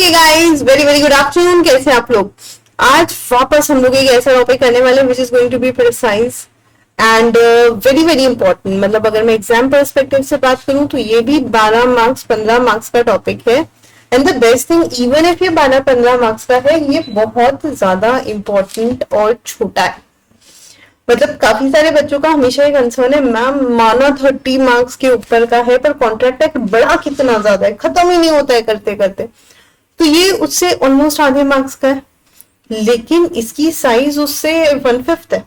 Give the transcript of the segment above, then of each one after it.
Okay guys, very very good afternoon. कैसे हैं आप लोग? आज वापस हम लोग एक ऐसा टॉपिक करने वाले हैं which is going to be precise and very very important. मतलब अगर मैं एग्जाम पर्सपेक्टिव से बात करूं तो ये भी 12 मार्क्स 15 मार्क्स का टॉपिक है। And the best thing, even if ये 12-15 मार्क्स का है, ये बहुत ज्यादा इंपॉर्टेंट और छोटा है। मतलब काफी सारे बच्चों का हमेशा एक कंसर्न है, मैम माना 30 मार्क्स के ऊपर का है पर कॉन्ट्रैक्ट एक्ट बड़ा कितना ज्यादा है, खत्म ही नहीं होता है करते करते। तो ये उससे ऑलमोस्ट आधे मार्क्स का है, लेकिन इसकी साइज उससे 1/5 है।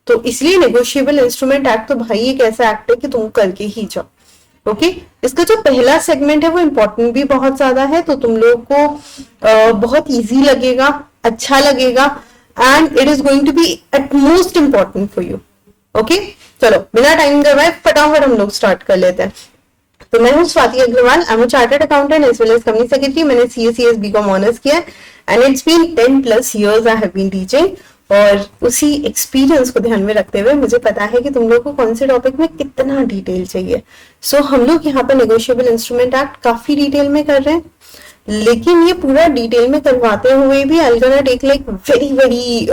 तो इसलिए नेगोशिएबल इंस्ट्रूमेंट एक्ट तो भाई एक ऐसा एक्ट है कि तुम करके ही जाओ। ओके, इसका जो पहला सेगमेंट है वो इम्पोर्टेंट भी बहुत ज्यादा है, तो तुम लोग को बहुत इजी लगेगा, अच्छा लगेगा and it is going to be at most important for you. Okay, चलो बिना टाइम करवाए फटाफट हम लोग स्टार्ट कर लेते हैं। तो मैं हूँ Swati Agarwal, I am a chartered accountant as well as company secretary. मैंने CA/CS BCom ऑनर्स किया है and it's been 10+ years I have been teaching. और उसी एक्सपीरियंस को ध्यान में रखते हुए मुझे पता है कि तुम लोग को कौन से टॉपिक में कितना डिटेल चाहिए। सो हम लोग यहाँ पर नेगोशिएबल इंस्ट्रूमेंट एक्ट काफी डिटेल में कर रहे हैं, लेकिन ये पूरा डिटेल में करवाते हुए भी I gonna take like very very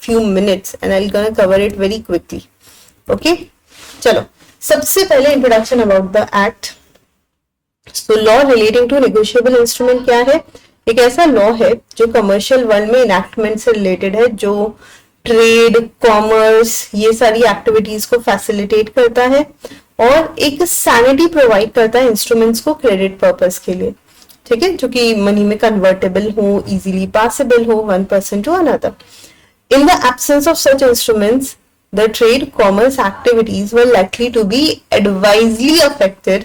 few minutes and I gonna cover it very quickly. Okay, चलो सबसे पहले introduction about the act. So law relating to negotiable instrument क्या है? एक ऐसा लॉ है जो कमर्शियल वर्ल्ड में इनैक्टमेंट से रिलेटेड है, जो ट्रेड, कॉमर्स, ये सारी एक्टिविटीज को फैसिलिटेट करता है और एक सैनिटी प्रोवाइड करता है इंस्ट्रूमेंट्स को क्रेडिट पर्पस के लिए। ठीक है, जो कि मनी में कन्वर्टेबल हो, इजीली पासेबल हो one person to another. In the absence of such instruments, the trade commerce activities were likely to be adversely affected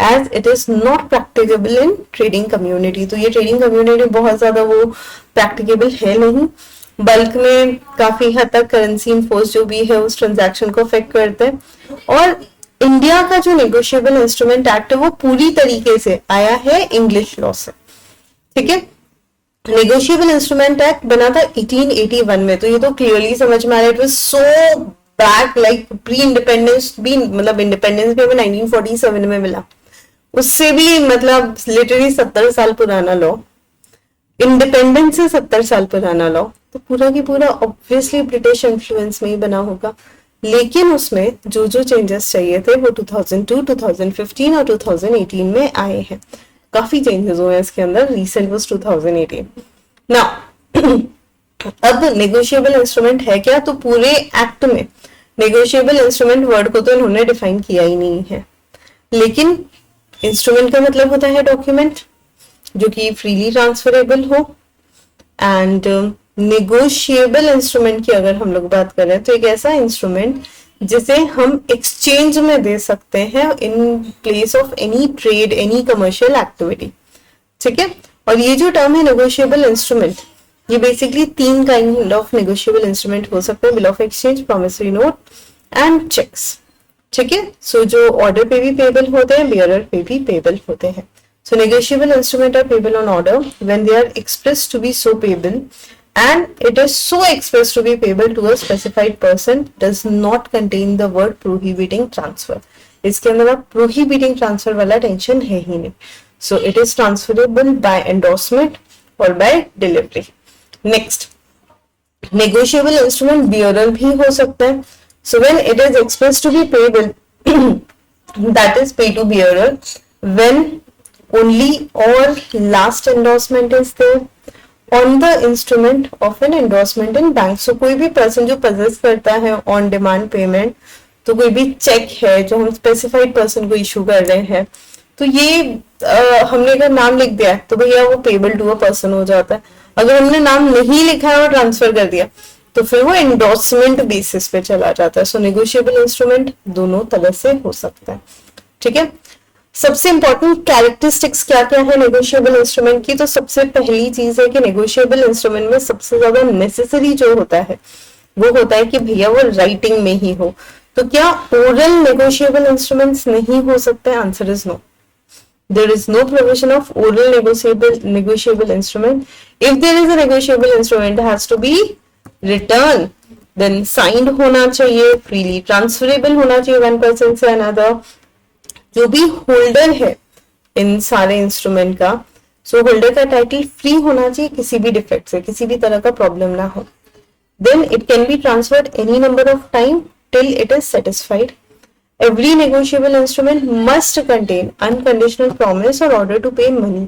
as it is not practicable in trading community। तो ये trading community बहुत ज्यादा वो practicable है नहीं, bulk में काफी हद तक करेंसी इन्फोर्स जो भी है उस ट्रांजैक्शन को अफेक्ट करते हैं। और इंडिया का जो नेगोशिएबल इंस्ट्रूमेंट एक्ट है वो पूरी तरीके से आया है इंग्लिश लॉ से। ठीक है, नेगोशिएबल इंस्ट्रूमेंट एक्ट बना था 1881 में, तो ये तो क्लियरली समझ में आ रहा है it was so back, like pre independence भी, मतलब इंडिपेंडेंस भी हमें 1947 में मिला, उससे भी मतलब लिटरली 70 साल पुराना लॉ, इंडिपेंडेंस से 70 साल पुराना लॉ। तो पूरा की पूरा ऑब्वियसली ब्रिटिश इन्फ्लुएंस में ही बना होगा, लेकिन उसमें जो जो चेंजेस चाहिए थे वो 2002, 2015 और 2018 में आए हैं। काफी चेंजेस हुए हैं इसके अंदर, रिसेंट वाज 2018। नाउ अब नेगोशिएबल इंस्ट्रूमेंट है क्या? तो पूरे एक्ट में नेगोशिएबल इंस्ट्रूमेंट वर्ड को तो इन्होंने डिफाइन किया ही नहीं है, लेकिन इंस्ट्रूमेंट का मतलब होता है डॉक्यूमेंट जो कि फ्रीली ट्रांसफरेबल हो। एंड नेगोशिएबल इंस्ट्रूमेंट की अगर हम लोग बात करें तो एक ऐसा इंस्ट्रूमेंट जिसे हम एक्सचेंज में दे सकते हैं in place of any trade, any commercial activity. ठीक है, और ये जो टर्म है नेगोशिएबल इंस्ट्रूमेंट, ये basically 3 kind of negotiable instrument हो सकते हैं: bill of exchange, promissory note and cheques. ठीक है, सो जो ऑर्डर पे भी पेबल होते हैं, बियरर पे भी पेबल होते हैं। So negotiable instrument are payable on order when they are expressed to be so payable and it is so expressed to be payable to a specified person, does not contain the word prohibiting transfer। इसके अंदर आप prohibiting transfer वाला tension है ही नहीं। So it is transferable by endorsement or by delivery। Next, negotiable instrument bearer भी हो सकता है। So when it is expressed to be payable that is pay to bearer when only or last endorsement is there on the instrument of an endorsement in bank। So कोई भी person जो possess करता है on demand payment, तो कोई भी check है जो हम स्पेसिफाइड पर्सन को इशू कर रहे हैं, तो ये हमने अगर नाम लिख दिया तो भैया वो पेबल टू अ पर्सन हो जाता है। अगर हमने नाम नहीं लिखा है और ट्रांसफर कर दिया तो फिर वो एंडोर्समेंट बेसिस पे चला जाता है। सो नेगोशिएबल इंस्ट्रूमेंट दोनों तरह से हो सकता है। ठीक है, सबसे इंपॉर्टेंट कैरेक्टरिस्टिक्स क्या क्या है नेगोशिएबल इंस्ट्रूमेंट की? तो सबसे पहली चीज है कि नेगोशिएबल इंस्ट्रूमेंट में सबसे ज्यादा नेसेसरी जो होता है वो होता है कि भैया वो राइटिंग में ही हो। तो क्या ओरल नेगोशिएबल इंस्ट्रूमेंट्स नहीं हो सकते? Answer is no. There is no provision of oral negotiable instrument. If there is a negotiable instrument, it has to be written, then signed होना चाहिए, freely transferable होना चाहिए one person से another। जो भी होल्डर है इन सारे इंस्ट्रूमेंट का, सो होल्डर का टाइटल फ्री होना चाहिए किसी भी डिफेक्ट से, किसी भी तरह का प्रॉब्लम ना हो. Then it can be transferred any number of time till it is satisfied. Every negotiable instrument must contain unconditional promise or order to pay money.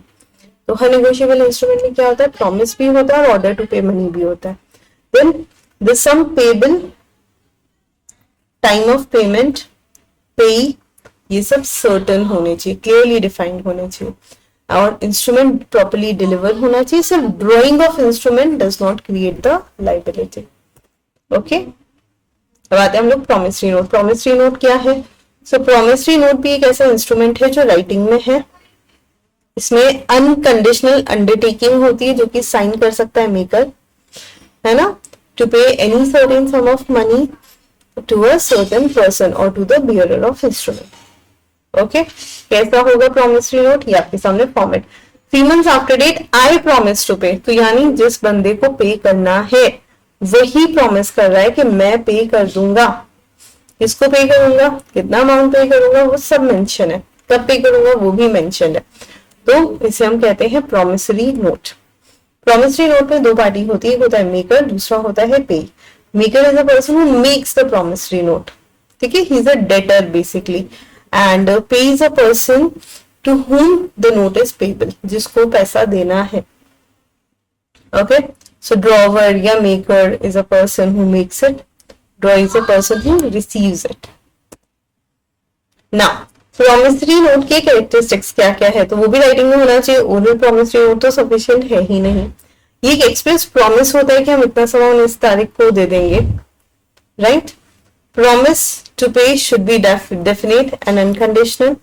तो हर negotiable instrument में क्या होता है, promise भी होता है और order to pay money भी होता है. Then the sum payable, time of payment, pay, ये सब certain होने चाहिए, clearly defined होने चाहिए और इंस्ट्रूमेंट प्रॉपर्ली डिलीवर होना चाहिए. सिर्फ drawing of instrument does not create the liability. Okay, अब आते हैं हम लोग प्रॉमिसरी नोट. प्रॉमिसरी नोट क्या है? सो प्रॉमिसरी नोट भी एक ऐसा इंस्ट्रूमेंट है जो राइटिंग में है. इसमें अनकंडीशनल अंडरटेकिंग होती है जो कि साइन कर सकता है मेकर, है ना, to pay any certain sum of money to a certain person or to the bearer of instrument. Okay, कैसा होगा प्रॉमिसरी नोट? ये आपके सामने format. 3 months after date I promise to pay. तो यानी जिस बंदे को पे करना है वही प्रॉमिस कर रहा है कि मैं पे कर दूंगा. किसको पे करूंगा, कितना अमाउंट पे करूंगा, वो सब मेंशन है. कब पे करूंगा वो भी मेंशन है. तो इसे हम कहते हैं प्रॉमिसरी नोट. प्रॉमिसरी नोट में 2 पार्टी होती है, एक होता है मेकर, दूसरा होता है पे. Maker is a person who makes the promissory note. ठीक है, he is a debtor basically. And pay is a person to whom the note is payable, जिसको पैसा देना है. Okay, so drawer या maker is a person who makes it. Drawer is a person who receives it. Now, promissory note के characteristics क्या क्या है? तो वो भी राइटिंग में होना चाहिए. ओरल promissory note तो सफिशिएंट है ही नहीं. ये एक एक्सप्रेस प्रॉमिस होता है कि हम इतना सामान इस तारीख को दे देंगे, right. Promise to pay should be definite and unconditional.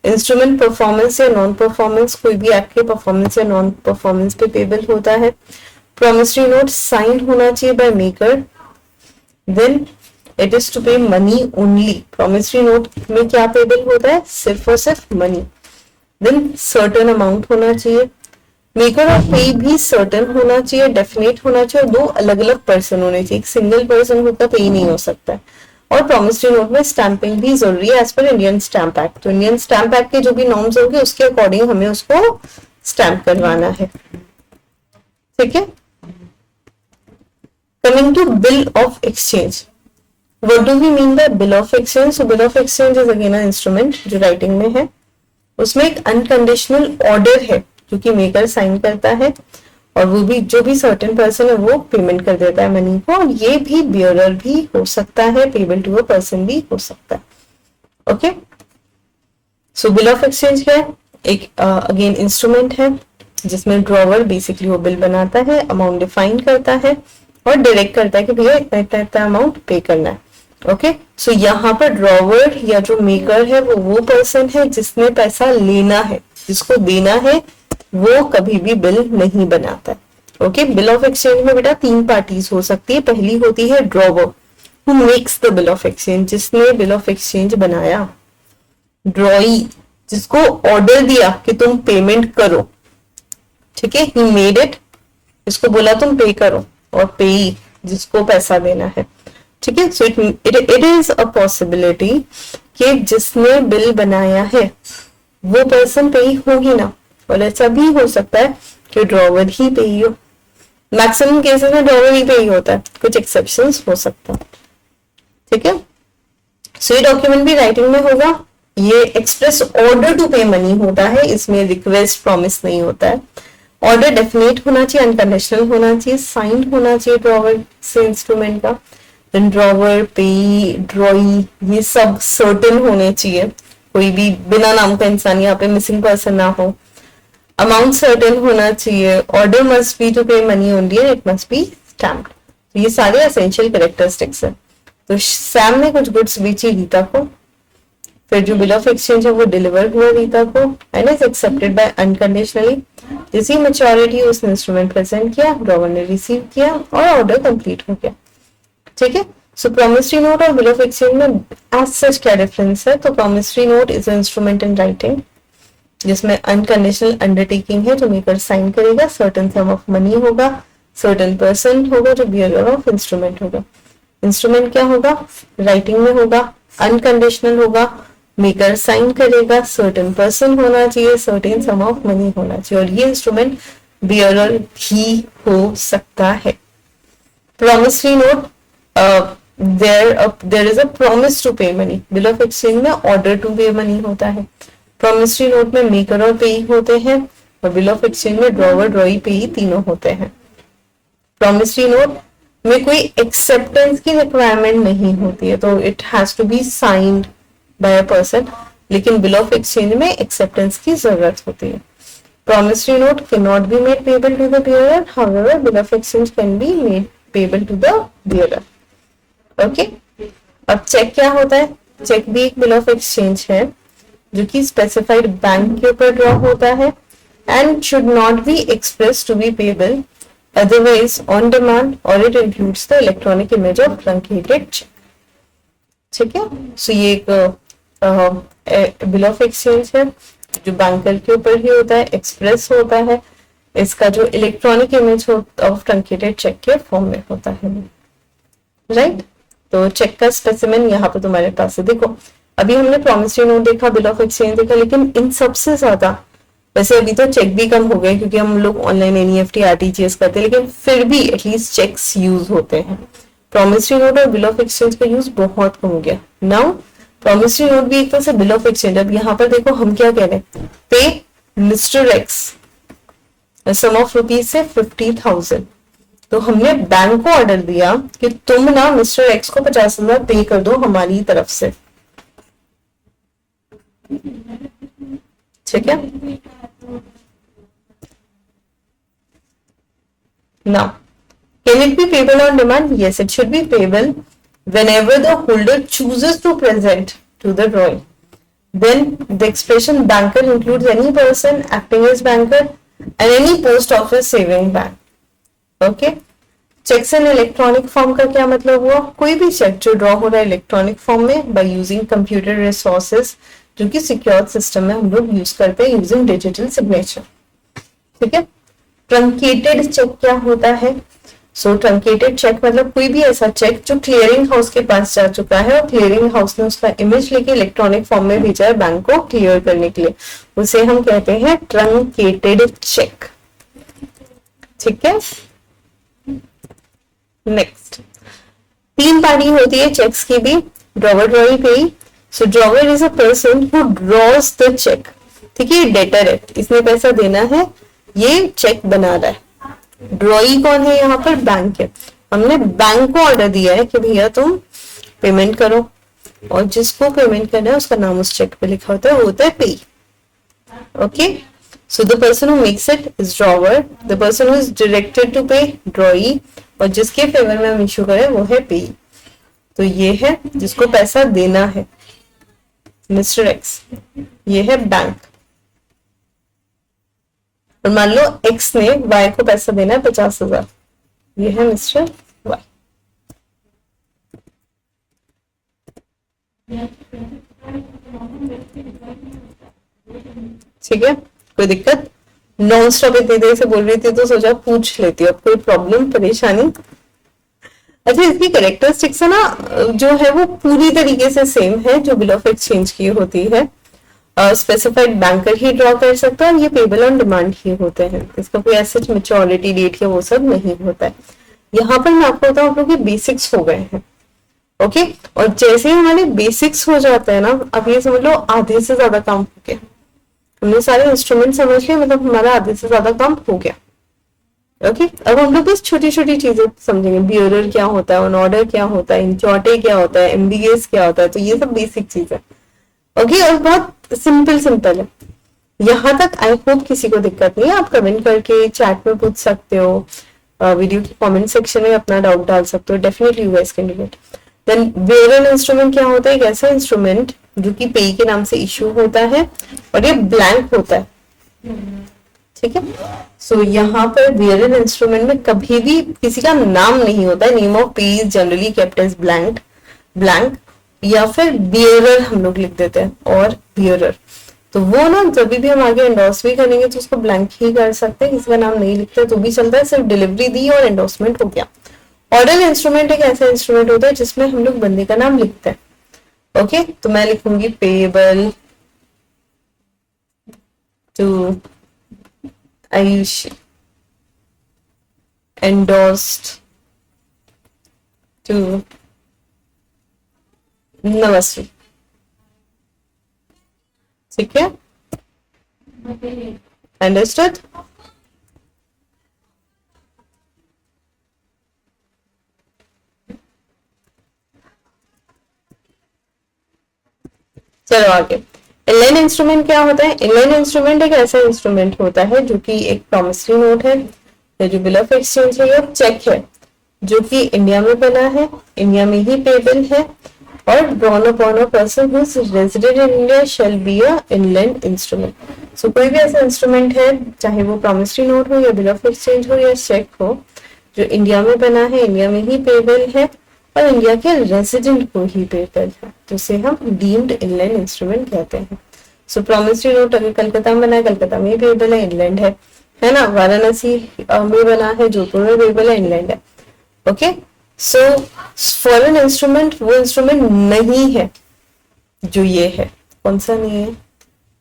Instrument performance या non performance, कोई भी आपके performance या non performance पे payable होता है. Promissory note signed होना चाहिए by maker. Then it is to pay money only. Promissory note में क्या payable होता है? सिर्फ और सिर्फ money. Then certain amount होना चाहिए. मेकर और पे भी certain होना चाहिए, definite होना चाहिए और 2 अलग अलग पर्सन होने चाहिए. एक सिंगल पर्सन होता पे ही नहीं हो सकता है. और प्रॉमिसरी नोट में स्टैंपिंग भी जरूरी है एज पर इंडियन स्टैंप एक्ट. तो इंडियन स्टैंप एक्ट के जो भी नॉर्म्स होंगे उसके अकॉर्डिंग हमें उसको स्टैंप करवाना है. ठीक है. Coming to bill of exchange. What do we mean by bill of exchange? So bill of exchange is again a instrument जो राइटिंग में है. उसमें एक अनकंडीशनल ऑर्डर है जो कि मेकर साइन करता है और वो भी जो भी सर्टेन पर्सन है वो पेमेंट कर देता है मनी को. और ये भी बियरर भी हो सकता है, पेबल टू अ पर्सन भी हो सकता है. Okay, so bill of exchange है एक अगेन इंस्ट्रूमेंट है जिसमें ड्रॉवर बेसिकली वो बिल बनाता है, अमाउंट डिफाइन करता है और डायरेक्ट करता है कि भैया इतना इतना इतना अमाउंट पे करना है. ओके, सो यहाँ पर ड्रॉवर या जो मेकर है वो पर्सन है जिसने पैसा लेना है, जिसको देना है, वो कभी भी बिल नहीं बनाता है. ओके, बिल ऑफ एक्सचेंज में बेटा 3 पार्टीज हो सकती है. पहली होती है drawer who makes the bill of exchange, जिसने बिल ऑफ एक्सचेंज बनाया. ड्रॉई जिसको ऑर्डर दिया कि तुम पेमेंट करो. ठीक है, ही मेड इट, इसको बोला तुम पे करो. और पेई जिसको पैसा देना है. ठीक है, so it is a possibility कि जिसने बिल बनाया है वो पर्सन पेई होगी ना. और ऐसा भी हो सकता है कि ड्रॉवर ही पे ही हो. मैक्सिमम केसेस में ड्रॉवर ही पे ही होता है, कुछ एक्सेप्शंस हो सकता है. ठीक है, सो ये डॉक्यूमेंट भी राइटिंग में होगा. ये express order to pay money होता है, इसमें रिक्वेस्ट प्रॉमिस नहीं होता है. ऑर्डर डेफिनेट होना चाहिए, अनकंडीशनल होना चाहिए, साइंड होना चाहिए ड्रॉवर से इंस्ट्रूमेंट का. देन ड्रॉवर, पे, ड्रॉई ये सब सर्टेन होने चाहिए. कोई भी बिना नाम का इंसान यहाँ पे मिसिंग पर्सन ना हो. अमाउंट सर्टेन होना चाहिए. Order must be to pay money only and it must B stamped. तो ये सारे एसेंशियल कैरेक्टरिस्टिक्स है. तो सैम ने कुछ गुड्स बेची रीता को, फिर जो बिल ऑफ एक्सचेंज है वो डिलीवर हुआ रीता को and is accepted by unconditionally. जैसी मैच्योरिटी उसने इंस्ट्रूमेंट प्रेजेंट किया, ड्रॉवर ने रिसीव किया और ऑर्डर कंप्लीट हो गया. ठीक है, सो प्रॉमिसरी नोट और बिल ऑफ एक्सचेंज में एज सच क्या डिफरेंस है? तो promissory note is instrument in writing जिसमें अनकंडीशनल अंडरटेकिंग है जो मेकर साइन करेगा. सर्टेन सम ऑफ मनी होगा, सर्टेन पर्सन होगा जो बियरर ऑफ इंस्ट्रूमेंट होगा. इंस्ट्रूमेंट क्या होगा? राइटिंग में होगा, अनकंडीशनल होगा, मेकर साइन करेगा, सर्टेन पर्सन होना चाहिए, सर्टेन सम ऑफ मनी होना चाहिए, और ये इंस्ट्रूमेंट बियरर भी हो सकता है। Promissory note, there is a promise to pay money. Bill of exchange में ऑर्डर टू पे मनी होता है, प्रॉमिसरी नोट में मेकर और पेई होते हैं, और बिल ऑफ एक्सचेंज में ड्रॉवर, ड्रॉई, पेई तीनों होते हैं। प्रॉमिसरी नोट में कोई एक्सेप्टेंस की रिक्वायरमेंट नहीं होती है, तो it has to be signed by a person, लेकिन बिल ऑफ एक्सचेंज में एक्सेप्टेंस की जरूरत होती है। Promissory note cannot be made payable to the bearer. However, bill of exchange can be made payable to the bearer. Okay? अब check क्या होता है? चेक भी एक बिल ऑफ एक्सचेंज है जो कि स्पेसिफाइड बैंक के ऊपर ड्रॉ होता है and should not be expressed to be payable otherwise on demand, or it includes the electronic image of truncated check. ठीक है? So ये एक बिल ऑफ एक्सचेंज है जो बैंकर के ऊपर ही होता है, एक्सप्रेस होता है, इसका जो electronic image of truncated check के फॉर्म में होता है, राइट। तो चेक का स्पेसिमेन यहाँ पे तुम्हारे पास है। देखो अभी हमने प्रॉमिसरी नोट देखा, बिल ऑफ एक्सचेंज देखा, लेकिन इन सबसे ज्यादा, वैसे अभी तो चेक भी कम हो गए क्योंकि हम लोग ऑनलाइन एनईएफटी आरटीजीएस करते हैं, लेकिन फिर भी एटलीस्ट चेक्स यूज होते हैं। प्रॉमिसरी नोट और बिल ऑफ एक्सचेंज का यूज बहुत कम हो गया। नाउ प्रॉमिसरी नोट भी एक तरह से बिल ऑफ एक्सचेंज। अब यहाँ पर देखो हम क्या कह रहे हैं, pay mister X sum of rupees से 50,000। तो हमने बैंक को ऑर्डर दिया कि तुम ना मिस्टर एक्स को 50,000 पे कर दो हमारी तरफ से, ठीक है। Now can it be payable on demand? Yes, it should be payable whenever the holder chooses to present to the drawing. Then the expression banker includes any person acting as banker and any post office saving bank. Okay? Checks in electronic form का क्या मतलब हुआ? कोई भी check जो draw हो रहा है इलेक्ट्रॉनिक फॉर्म में बाय यूजिंग कंप्यूटर रिसोर्सेज, जो कि सिक्योर सिस्टम में हम लोग यूज करते हैं यूजिंग डिजिटल सिग्नेचर, ठीक है। ट्रंकेटेड चेक क्या होता है? सो ट्रंकेटेड चेक मतलब कोई भी ऐसा चेक जो क्लियरिंग हाउस के पास जा चुका है और क्लियरिंग हाउस ने उसका इमेज लेके इलेक्ट्रॉनिक फॉर्म में भेजा है बैंक को क्लियर करने के लिए, उसे हम कहते हैं ट्रंकेटेड चेक, ठीक है। नेक्स्ट, 3 पार्टी होती है चेक्स की भी, drawer, drawee, payee. So drawer is a person who draws the cheque, ठीक है, डेटर है, इसने पैसा देना है, ये चेक बना रहा है। ड्रॉई कौन है? यहाँ पर बैंक है, हमने बैंक को ऑर्डर दिया है कि भैया तुम पेमेंट करो, और जिसको पेमेंट करना है उसका नाम उस चेक पे लिखा होता है, वो होता है payee. Okay, so the person who makes it is drawer, the person who is directed to pay drawee, और जिसके फेवर में हम इशू करें वो है पेई। तो ये है जिसको पैसा देना है मिस्टर एक्स, ये है बैंक। और मान लो एक्स ने वाई को पैसा देना है 50,000, ये है मिस्टर वाई। ठीक है, कोई दिक्कत? नॉन स्टॉप इतनी देर से बोल रही थी तो सोचा पूछ लेती हूँ, अब कोई प्रॉब्लम, परेशानी? अच्छा, इसकी कैरेक्टरिस्टिक्स है ना जो है वो पूरी तरीके से सेम है जो बिल ऑफ एक्सचेंज की होती है। स्पेसिफाइड बैंकर ही ड्रॉ कर सकता है और ये पेबल ऑन डिमांड ही होते हैं, इसका कोई ऐसा मैच्योरिटी डेट या वो सब नहीं होता है। यहाँ पर मैं आपको बताऊं, आप लोग के बेसिक्स हो गए हैं, ओके। और जैसे ही हमारे बेसिक्स हो जाते हैं ना, अब ये समझ लो आधे से ज्यादा काम हो गया, हमने सारे इंस्ट्रूमेंट समझ लिए, मतलब हमारा आधे से ज्यादा काम हो गया, ओके। अब हम लोग बस छोटी छोटी चीजें समझेंगे, बियरर क्या होता है, ऑन ऑर्डर क्या होता है, इंचॉटे क्या होता है, एमबीएस क्या होता है, तो ये सब बेसिक चीज है, ओके। और बहुत सिंपल है, यहाँ तक आई होप किसी को दिक्कत नहीं है। आप कमेंट करके चैट में पूछ सकते हो, वीडियो के कमेंट सेक्शन में अपना डाउट डाल सकते हो, definitely you guys can do it. Then bearer instrument क्या होता है? एक ऐसा इंस्ट्रूमेंट जो कि पेई के नाम से इशू होता है और ये ब्लैंक होता है, ठीक है। सो यहाँ पर बियरर इंस्ट्रूमेंट में कभी भी किसी का नाम नहीं होता है, name of payee is generally kept as blank, या फिर बियरर हम लोग लिख देते हैं, और बियरर, तो वो ना जब भी हम आगे एंडोर्स भी करेंगे तो उसको ब्लैंक ही कर सकते हैं, किसी का नाम नहीं लिखते तो भी चलता है, सिर्फ डिलीवरी दी और एंडोर्समेंट हो गया। ऑर्डर इंस्ट्रूमेंट एक ऐसा इंस्ट्रूमेंट होता है जिसमें हम लोग बंदे का नाम लिखते हैं, ओके, तो मैं लिखूंगी payable to Ayush, endorsed to नमस्ते। ठीक है, अंडरस्टूड। चलो आगे। इनलाइन इंस्ट्रूमेंट क्या होता है? इनलाइन इंस्ट्रूमेंट एक ऐसा इंस्ट्रूमेंट होता है जो कि एक प्रॉमिसरी नोट है, या जो बिल ऑफ एक्सचेंज है या चेक है, जो कि इंडिया में बना है, इंडिया में ही पेबल है, और drawn upon a person who is resident in India shall be a inland instrument. So कोई भी ऐसा इंस्ट्रूमेंट है, चाहे वो प्रॉमिसरी नोट हो या बिल ऑफ एक्सचेंज हो या चेक हो, जो इंडिया में बना है, इंडिया में ही पेबल है और इंडिया के रेजिडेंट को ही पेबल है, जिसे हम डीम्ड इनलैंड इंस्ट्रूमेंट कहते हैं। सो प्रॉमिसरी नोट अगर कलकत्ता में बना है, कलकत्ता में ही पेबल है, इनलैंड है ना। वाराणसी में बना है, जोधपुर में पेबल है, इनलैंड है। ओके, सो फॉरेन इंस्ट्रूमेंट वो इंस्ट्रूमेंट नहीं है जो ये है। कौन सा नहीं है?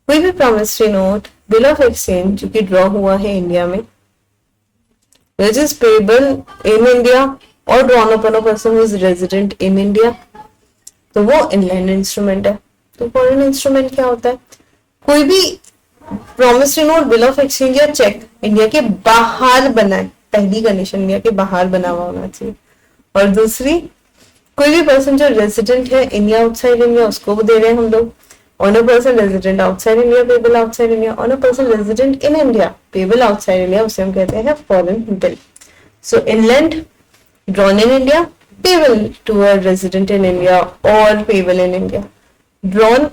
कोई भी promissory note, bill of exchange जो कि ड्रॉ हुआ है इंडिया में, which is payable in India or drawn upon a person who is resident in India, तो वो इनलैंड इंस्ट्रूमेंट है। तो फॉरेन इंस्ट्रूमेंट क्या होता है? कोई भी promissory note, bill of exchange या चेक इंडिया के बाहर बना है। पहली कंडीशन इंडिया के बाहर बना हुआ होना चाहिए। और दूसरी, कोई भी पर्सन जो रेजिडेंट है इंडिया आउटसाइड इंडिया, उसको दे रहे हैं हम लोग। On a person resident outside India, payable outside India. On a person resident in India, payable outside India, उसे हम कहते हैं foreign bill. So inland, drawn in India, payable to a resident in India or payable in India. Drawn,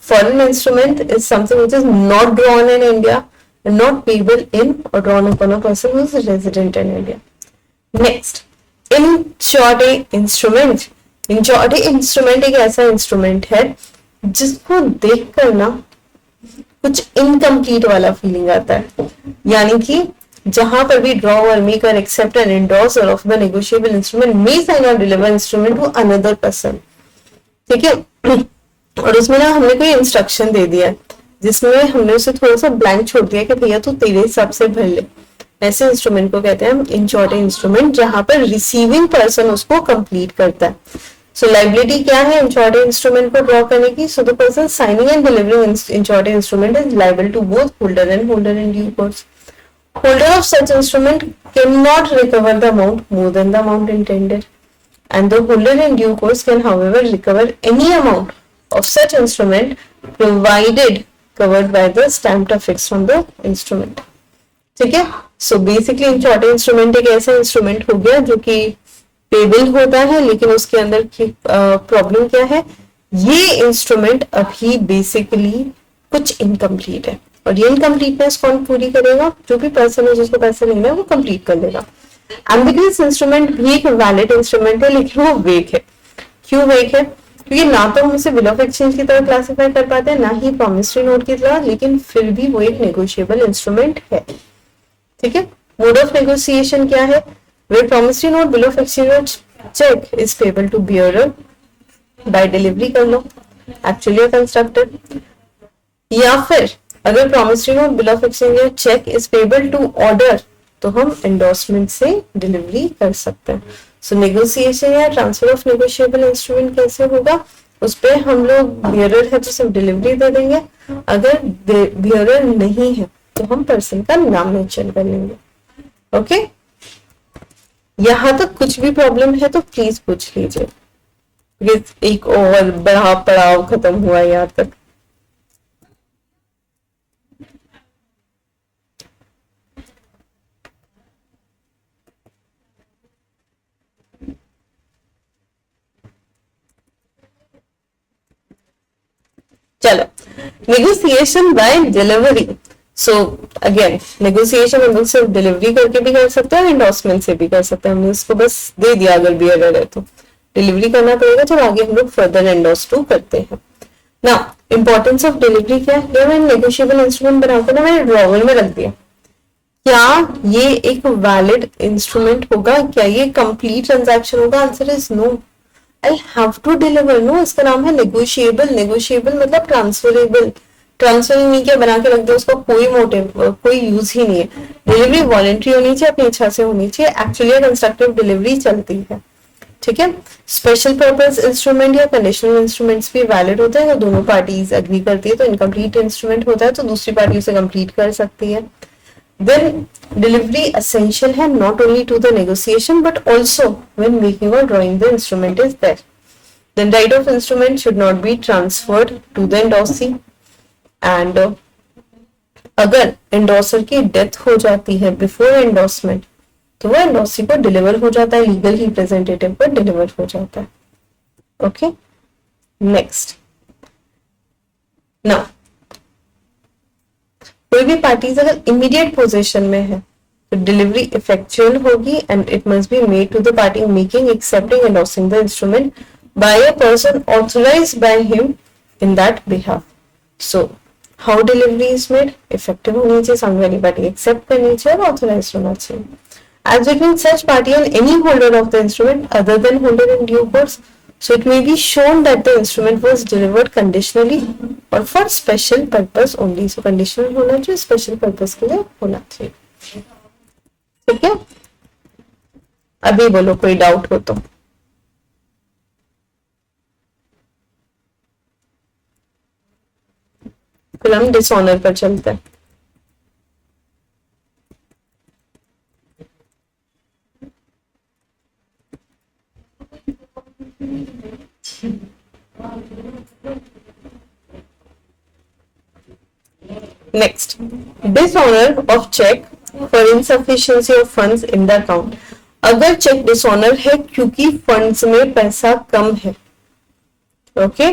foreign instrument is something which is not drawn in India and not payable in or drawn upon a person who is resident in India. Next, inchoate instrument. Inchoate instrument एक ऐसा instrument है जिसको देखकर ना कुछ incomplete वाला feeling आता है। यानी कि जहां पर भी draw or make or accept and endorse of the negotiable instrument may sign or deliver instrument to another person. ठीक है, और उसमें ना हमने कोई इंस्ट्रक्शन दे दिया है जिसमें हमने उसे थोड़ा सा ब्लैंक छोड़ दिया कि भैया तू तेरे हिसाब से भर ले। ऐसे इंस्ट्रूमेंट को कहते हैं हम इंचॉर्टे इंस्ट्रूमेंट, जहां पर रिसीविंग पर्सन उसको कंप्लीट करता है। सो लाइबिलिटी क्या है इंचॉर्टे इंस्ट्रूमेंट को ड्रॉ करने की? So the person signing and delivering inchoate instrument is liable to both holder and holder in due course. Holder of such instrument cannot recover the amount more than the amount intended, and the holder in due course can, however, recover any amount of such instrument provided covered by the stamped affix from the instrument. ठीक है, so basically इंचॉर्टे instrument एक ऐसा instrument हो गया जो कि payable होता है, लेकिन उसके अंदर की प्रॉब्लम क्या है? ये इंस्ट्रूमेंट अभी बेसिकली कुछ इनकम्प्लीट है, और ये इनकम्प्लीटनेस कौन पूरी करेगा? जो भी पर्सन है जिसको पैसा लेना है वो कंप्लीट कर देगा। एम्बिगुअस इंस्ट्रूमेंट भी एक वैलिड इंस्ट्रूमेंट है, लेकिन वो वेग है। क्यों वेग है? क्योंकि ना तो हम उसे बिल ऑफ एक्सचेंज की तरह क्लासिफाई कर पाते हैं, ना ही प्रॉमिसरी नोट की तरह, लेकिन फिर भी वो एक नेगोशिएबल इंस्ट्रूमेंट है। ठीक है, मोड ऑफ नेगोशिएशन क्या है? वे promissory note, bill of exchange, cheque is payable to bearer by delivery कर लो, एक्चुअली कंस्ट्रक्टेड, या फिर अगर promissory note, bill of exchange या cheque is payable to order, तो हम एंडोर्समेंट से डिलीवरी कर सकते हैं। सो नेगोशिएशन या ट्रांसफर ऑफ नेगोशिएबल इंस्ट्रूमेंट कैसे होगा? उस पे हम लोग बियरर है तो सिर्फ डिलीवरी दे देंगे, अगर बियरर नहीं है तो हम पर्सन का नाम मेंशन कर लेंगे। ओके, यहां तक कुछ भी प्रॉब्लम है तो प्लीज पूछ लीजिए, एक और बड़ा पड़ाव खत्म हुआ यहाँ तक। चलो, negotiation by delivery. So again negotiation हम लोग सिर्फ डिलीवरी करके भी कर सकते हैं, एंडोर्समेंट से भी कर सकते हैं। हमने उसको बस दे दिया अगर बियरर है तो डिलीवरी करना पड़ेगा, जब आगे हम लोग फर्दर एंडोर्स टू करते हैं। ना इंपॉर्टेंस ऑफ डिलीवरी क्या है? ये मैंने नेगोशिएबल इंस्ट्रूमेंट बनाकर ना मैंने ड्रॉवर में रख दिया। क्या ये एक वैलिड इंस्ट्रूमेंट होगा? क्या ये कंप्लीट ट्रांजैक्शन होगा? Answer is no. I have to deliver, no, इसका नाम है नेगोशिएबल। नेगोशिएबल मतलब ट्रांसफरेबल। ट्रांसफर नहीं किया, बना के रख दो, उसका कोई मोटिव, कोई यूज ही नहीं है। डिलीवरी वॉलेंट्री होनी चाहिए, अपनी इच्छा से होनी चाहिए, एक्चुअली कंस्ट्रक्टिव डिलीवरी चलती है, ठीक है। स्पेशल पर्पस इंस्ट्रूमेंट या कंडीशनल इंस्ट्रूमेंट्स भी वैलिड होते हैं, दोनों पार्टीज एग्री करती है तो इनकम्प्लीट इंस्ट्रूमेंट होता है, तो दूसरी पार्टी उसे कंप्लीट कर सकती है। देन डिलीवरी असेंशियल है, not only to the negotiation but also when making or drawing the instrument is there. Then right of instrument should not be transferred to the endorsee, and अगर endorser की death हो जाती है before endorsement तो वो endorsee को deliver हो जाता है, लीगल रिप्रेजेंटेटिव को डिलीवर हो जाता है। Okay, next. नाउ कोई भी पार्टीज अगर इमीडिएट पोजीशन में है तो डिलीवरी इफेक्चुअल होगी and it must be made to the party making, accepting, endorsing the instrument by a person authorised by him in that behalf. So how delivery is made, effective होनी चाहिए, सामने वाली party accept करनी चाहिए और authorised होना चाहिए। As between such party and any holder of the instrument other than holder in due course, so it may be shown that the instrument was delivered conditionally or for special purpose only. So conditional होना चाहिए, special purpose के लिए होना चाहिए, ठीक है। अभी बोलो कोई डाउट हो तो। फिर हम डिसऑनर पर चलते हैं। Next, dishonor of check for insufficiency of funds in the account. अगर चेक डिसऑनर है क्योंकि फंड्स में पैसा कम है, ओके,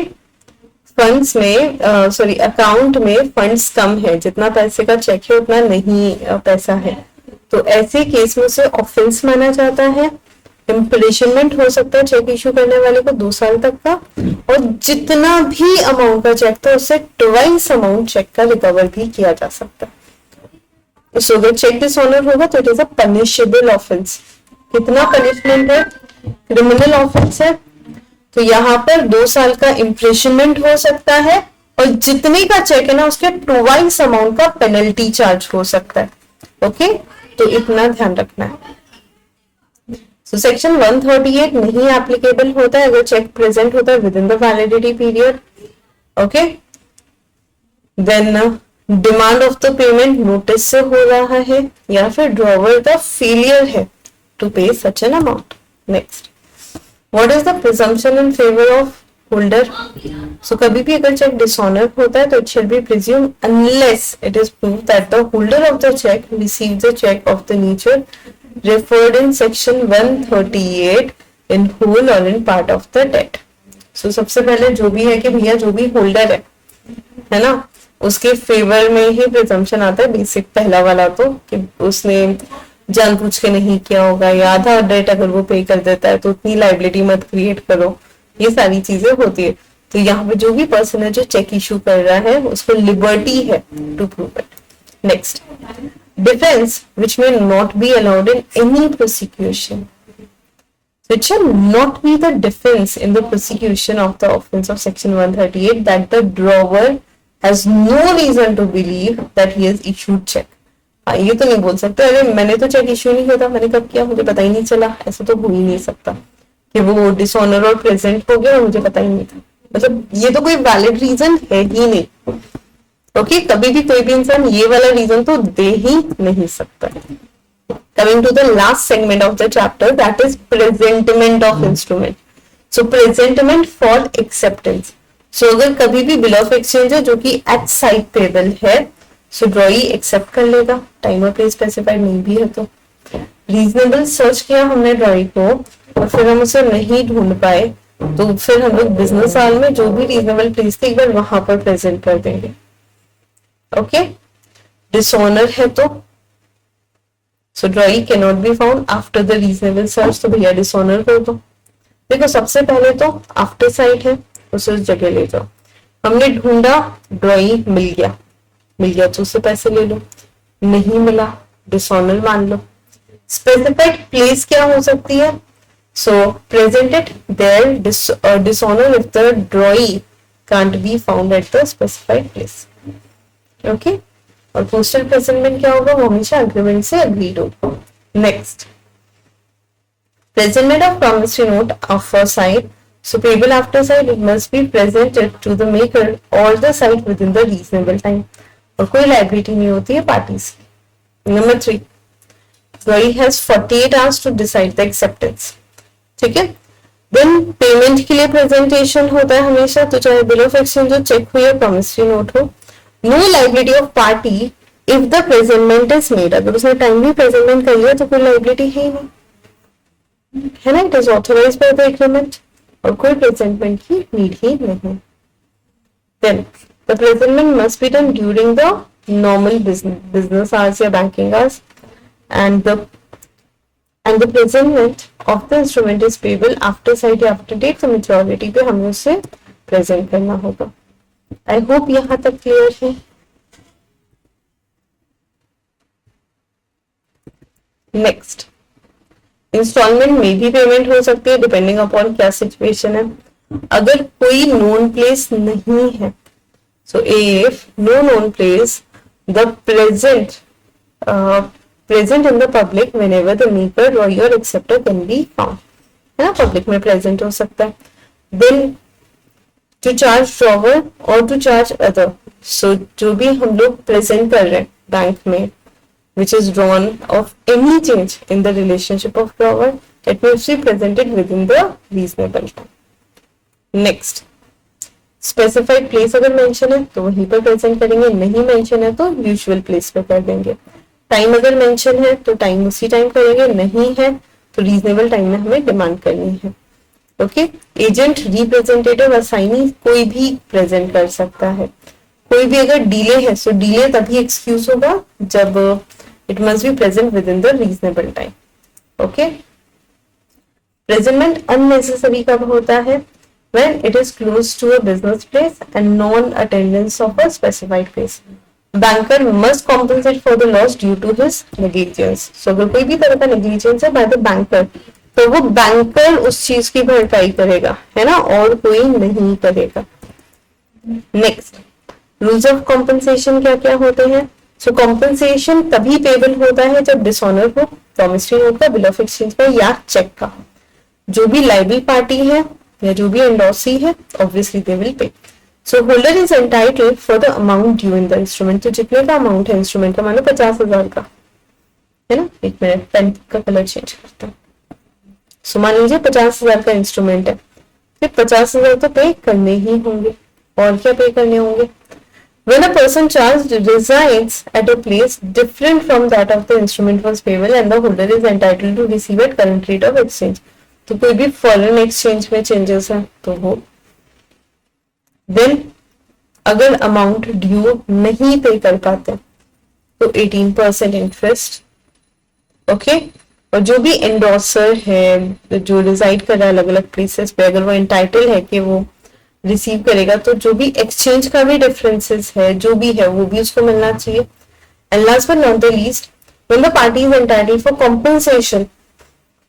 फंड्स में सॉरी अकाउंट में फंड्स कम है, जितना पैसे का चेक है उतना नहीं पैसा है, तो ऐसे केस में उसे ऑफेंस माना जाता है। इम्प्रिजनमेंट हो सकता है चेक इशू करने वाले को 2 साल तक का, और जितना भी अमाउंट का चेक था उससे ट्वाइस अमाउंट चेक का रिकवर भी किया जा सकता है। सो अगर चेक डिसऑनर होगा तो it is a punishable offence. कितना पनिशमेंट है, क्रिमिनल ऑफेंस है, तो यहाँ पर 2 साल का इम्प्रिजनमेंट हो सकता है और जितने का चेक है ना उसके ट्वाइस अमाउंट का पेनल्टी चार्ज हो सकता है। ओके, तो इतना ध्यान रखना है। So, सेक्शन 138 नहीं एप्लीकेबल होता है अगर चेक प्रेजेंट होता है with in the validity period. Okay, then demand of the payment notice से हो रहा है या फिर ड्रॉवर द फेलियर है to pay such an amount. Next, what is the presumption in favour of holder. So कभी भी अगर चेक डिसऑनर होता है तो it should be presume unless it is prove that the holder of the cheque received the cheque of the nature referred in section 138 in whole or in part of the debt. So सबसे पहले जो भी है कि भैया जो भी holder है ना, उसके फेवर में ही प्रिजम्पशन आता है। बेसिक पहला वाला तो कि उसने जानबूझ के नहीं किया होगा या आधा डेट अगर वो पे कर देता है तो उतनी लाइबिलिटी मत क्रिएट करो, ये सारी चीजें होती है। तो यहाँ पे जो भी पर्सन है जो चेक इशू कर रहा है उसको लिबर्टी है to prove it. Next, defense which may not be allowed in any prosecution. So it shall not be the defense in the prosecution of the offense of section 138 that the drawer has no reason to believe that he has issued check. ये तो नहीं बोल सकते अरे मैंने तो check issue नहीं किया था, मैंने कब किया मुझे पता ही नहीं चला। ऐसा तो हो ही नहीं सकता कि वो डिसऑनर और प्रेजेंट हो गया और मुझे पता ही नहीं था। मतलब ये तो कोई वैलिड रीजन है ही नहीं। ओके, कभी भी कोई भी इंसान ये वाला रीजन तो दे ही नहीं सकता। Coming to the last segment of the chapter, that is presentment of instrument. So presentment for acceptance. So अगर कभी भी बिल ऑफ एक्सचेंज है जो कि एट साइड पेबल है, सो ड्रॉई एक्सेप्ट कर लेगा, टाइम और प्लेस स्पेसिफाइड नहीं भी है तो। रीजनेबल सर्च किया हमने ड्रॉई को और फिर हम उसे नहीं ढूंढ पाए तो फिर हम लोग बिजनेस हॉल में जो भी रीजनेबल प्लेस थी एक बार वहां पर प्रेजेंट कर देंगे। ओके, डिसऑनर है तो so drawee can not be found after the reasonable search, तो भैया डिसऑनर कर दो। देखो सबसे पहले तो आफ्टर साइट है, उसे उस जगह ले जाओ। हमने ढूंढा, ड्रॉई मिल गया तो उससे पैसे ले लो, नहीं मिला डिसऑनर मान लो। स्पेसिफाइड प्लेस क्या हो सकती है, So present it there dishonor if the drawee can't be found at the specified place. Okay. और पोस्टल प्रेजेंटमेंट क्या होगा, वो हमेशा अग्रीमेंट से अग्रीड होगा. Next, presentment of promissory note for side. So payable after side, it must be presented to the maker or the side within the reasonable time. और कोई liability नहीं होती है parties. Number 3, drawee has 48 hours to decide the acceptance. ठीक है. Then payment के लिए presentation होता है हमेशा, तो चाहे bill of exchange हो, check हो या promissory note हो. No liability of party if the presentment is made. अगर उसने timely presentment कर लिया तो कोई liability है ही नहीं, है ना. It is authorise by the agreement और कोई प्रेजेंटमेंट की नीड ही नहीं. Then the presentment must be done during the normal business hours या banking hours and the presentment of the instrument is payable after sight या after date. तो maturity पे हमें उसे प्रेजेंट करना होगा. आई होप यहाँ तक क्लियर है. नेक्स्ट, इंस्टॉलमेंट में भी पेमेंट हो सकती है डिपेंडिंग अपॉन क्या सिचुएशन है. अगर कोई नोन प्लेस नहीं है, so if no known place, the present in the public whenever the maker drawer और एक्सेप्टर कैन बी फाउंड, है ना. पब्लिक में प्रेजेंट हो सकता है. देन टू चार्ज ड्रॉवर और टू चार्ज अदर. सो जो भी हम लोग प्रेजेंट कर रहे हैं बैंक में, which is drawn of any change in the relationship of drawer, it must be presented within the reasonable time. Next, specified place अगर mention है तो वहीं पर present करेंगे, नहीं mention है तो usual place पे कर देंगे. Time अगर mention है तो time उसी time करेंगे, नहीं है तो reasonable time में हमें demand करनी है. Okay, agent, representative, assignee कोई भी present कर सकता है. कोई भी अगर delay है, so delay तभी excuse होगा जब it must be present within the reasonable time. Okay. Presentment unnecessary कब होता है? When it is close to a business place and non-attendance of a specified place. Banker must compensate for the loss due to his negligence. So अगर कोई भी तरह का negligence है by the banker, तो वो banker उस चीज की भरपाई करेगा, है ना, और कोई नहीं करेगा. Next, rules of compensation क्या क्या होते हैं? सो कॉम्पनसेशन तभी पेबल होता है जब डिसऑनर हो, प्रॉमिसरी नोट का, बिल ऑफ एक्सचेंज का या चेक का. जो भी लाइबल पार्टी है या जो भी एंडोर्सी है, obviously they will pay. So holder is entitled for the amount due in the instrument. तो जितने का अमाउंट है इंस्ट्रूमेंट का, मानो 50,000 का, है ना. एक मिनट, पेन का कलर चेंज करता हूँ. सो मान लीजिए 50,000 का इंस्ट्रूमेंट है, फिर 50,000 तो पे करने ही होंगे. और क्या पे करने होंगे? When a person charged resides at a place different from that of the instrument was payable and the holder is entitled to receive at current rate of exchange. तो कोई भी फॉरेन एक्सचेंज में चेंजेस है तो वो. Then अगर amount due नहीं पे कर पाते तो 18% इंटरेस्ट. ओके. और जो भी एंडोर्सर है जो रिजाइड कर रहा है अलग अलग प्लेसेस पे, अगर वो एंटाइटल है कि वो रिसीव करेगा, तो जो भी एक्सचेंज का भी डिफरेंसेस है जो भी है वो भी उसको मिलना चाहिए. And last but not the least, when the party is entitled for compensation,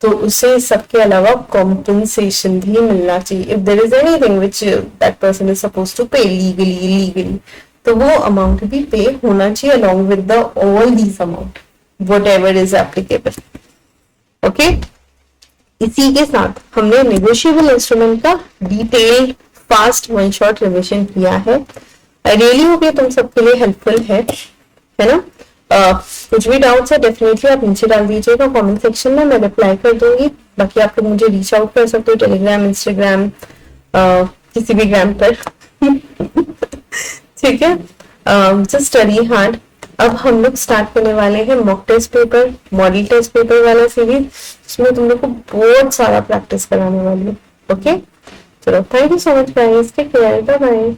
तो उसे सबके अलावा कॉम्पनसेशन भी मिलना चाहिए. If there is anything which that person is supposed to pay legally illegally, तो वो अमाउंट भी पे होना चाहिए along with the all these amount whatever is applicable. Okay. इसी के साथ हमने नेगोशिएबल इंस्ट्रूमेंट का detailed fast one shot revision किया है. आई रियली होप ये तुम सबके लिए हेल्पफुल है ना. कुछ भी डाउट्स है डेफिनेटली आप नीचे डाल दीजिएगा कमेंट सेक्शन में, मैं रिप्लाई कर दूंगी. बाकी आप लोग मुझे रीच आउट कर सकते हो टेलीग्राम, इंस्टाग्राम, किसी भी ग्राम पर. ठीक है. Just study hard. अब हम लोग स्टार्ट करने वाले हैं mock test paper, model test paper वाला सीरीज. इसमें तुम लोग को बहुत सारा प्रैक्टिस कराने वाली है. ओके. चलो, thank you so much guys, take care, bye bye.